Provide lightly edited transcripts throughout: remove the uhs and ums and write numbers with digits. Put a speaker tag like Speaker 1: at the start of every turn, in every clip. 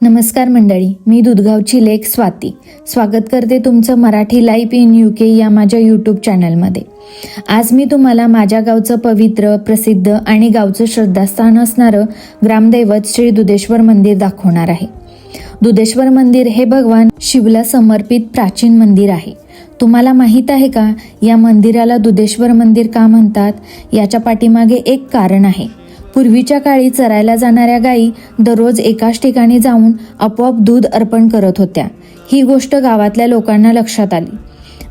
Speaker 1: नमस्कार मंडळी, मी दुधगावची लेक स्वाती स्वागत करते तुमचं मराठी लाईफ इन UK या माझ्या यूट्यूब चॅनलमध्ये। आज मी तुम्हाला माझ्या गावचं पवित्र, प्रसिद्ध आणि गावचं श्रद्धास्थान असणारं ग्रामदैवत श्री दुधेश्वर मंदिर दाखवणार आहे। दुधेश्वर मंदिर हे भगवान शिवला समर्पित प्राचीन मंदिर आहे। तुम्हाला माहीत आहे का, या मंदिराला दुधेश्वर मंदिर का म्हणतात? याच्या पाठीमागे एक कारण आहे। पूर्वीच्या काळी चरायला जाणाऱ्या गायी दररोज एकाच ठिकाणी जाऊन आपोआप दूध अर्पण करत होत्या। ही गोष्ट गावातल्या लोकांना लक्षात आली।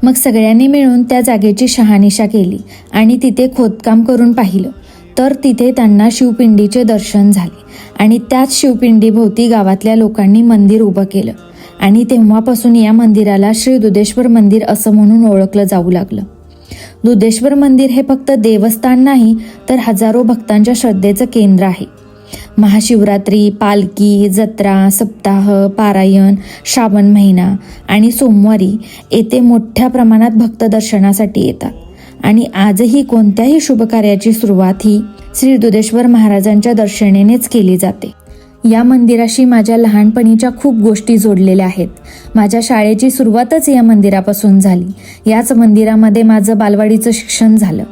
Speaker 1: मग सगळ्यांनी मिळून त्या जागेची शहानिशा केली आणि तिथे खोदकाम करून पाहिलं, तर तिथे त्यांना शिवपिंडीचे दर्शन झाले आणि त्याच शिवपिंडीभोवती गावातल्या लोकांनी मंदिर उभं केलं आणि तेव्हापासून या मंदिराला श्री दुधेश्वर मंदिर असं म्हणून ओळखलं जाऊ लागलं। दुधेश्वर मंदिर हे फक्त देवस्थान नाही, तर हजारो भक्तांच्या श्रद्धेचं केंद्र आहे। महाशिवरात्री, पालखी, जत्रा, सप्ताह, पारायण, श्रावण महिना आणि सोमवारी येथे मोठ्या प्रमाणात भक्त दर्शनासाठी येतात आणि आजही कोणत्याही शुभकार्याची सुरुवात ही श्री दुधेश्वर महाराजांच्या दर्शनेनेच केली जाते। या मंदिराशी माझ्या लहानपणीच्या खूप गोष्टी जोडलेल्या आहेत। माझ्या शाळेची सुरुवातच या मंदिरापासून झाली। याच मंदिरामध्ये माझं बालवाडीचं शिक्षण झालं।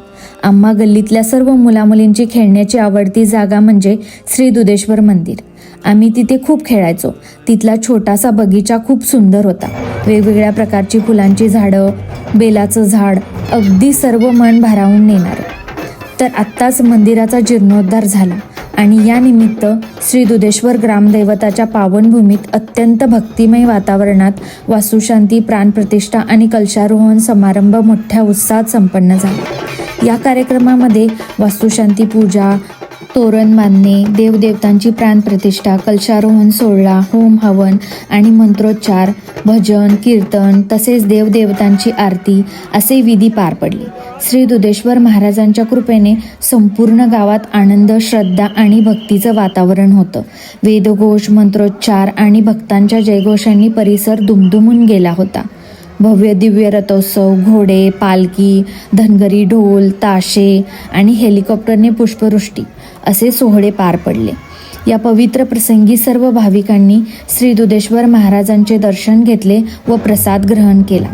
Speaker 1: आम्हा गल्लीतल्या सर्व मुलामुलींची खेळण्याची आवडती जागा म्हणजे श्री दुधेश्वर मंदिर। आम्ही तिथे खूप खेळायचो। तिथला छोटासा बगीचा खूप सुंदर होता। वेगवेगळ्या प्रकारची फुलांची झाडं, बेलाचं झाड, अगदी सर्व मन भारावून नेणारं। तर आत्ताच मंदिराचा जीर्णोद्धार झाला आणि या निमित्त श्री दुधेश्वर ग्रामदैवताच्या पावनभूमीत अत्यंत भक्तिमय वातावरणात वास्तुशांती, प्राणप्रतिष्ठा आणि कलशारोहण समारंभ मोठ्या उत्साहात संपन्न झाला। या कार्यक्रमामध्ये वास्तुशांती पूजा, तोरण बांधणे, देवदेवतांची प्राणप्रतिष्ठा, कलशारोहण सोहळा, होम हवन आणि मंत्रोच्चार, भजन, कीर्तन तसेच देवदेवतांची आरती असे विधी पार पडले। श्री दुधेश्वर महाराजांच्या कृपेने संपूर्ण गावात आनंद, श्रद्धा आणि भक्तीचं वातावरण होतं। वेदघोष, मंत्रोच्चार आणि भक्तांच्या जयघोषांनी परिसर दुमदुमून गेला होता। भव्य दिव्य रथोत्सव, घोडे, पालखी, धनगरी ढोल, ताशे आणि हेलिकॉप्टरने पुष्पवृष्टी असे सोहळे पार पडले। या पवित्र प्रसंगी सर्व भाविकांनी श्री दुधेश्वर महाराजांचे दर्शन घेतले व प्रसाद ग्रहण केला।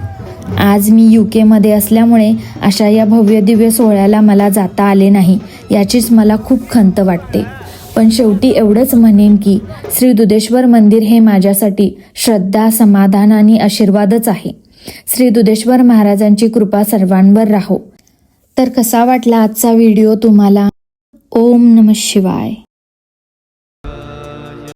Speaker 1: आज मी UK मध्ये असल्यामुळे अशा या भव्य दिव्य सोहळ्याला मला जाता आले नाही, याचीच मला खूप खंत वाटते। पण शेवटी एवढंच म्हणेन की श्री दुधेश्वर मंदिर हे माझ्यासाठी श्रद्धा, समाधान आणि आशीर्वादच आहे। श्री दुधेश्वर महाराजांची कृपा सर्वांवर राहो। तर कसा वाटला आजचा व्हिडिओ तुम्हाला? ओम नमः शिवाय।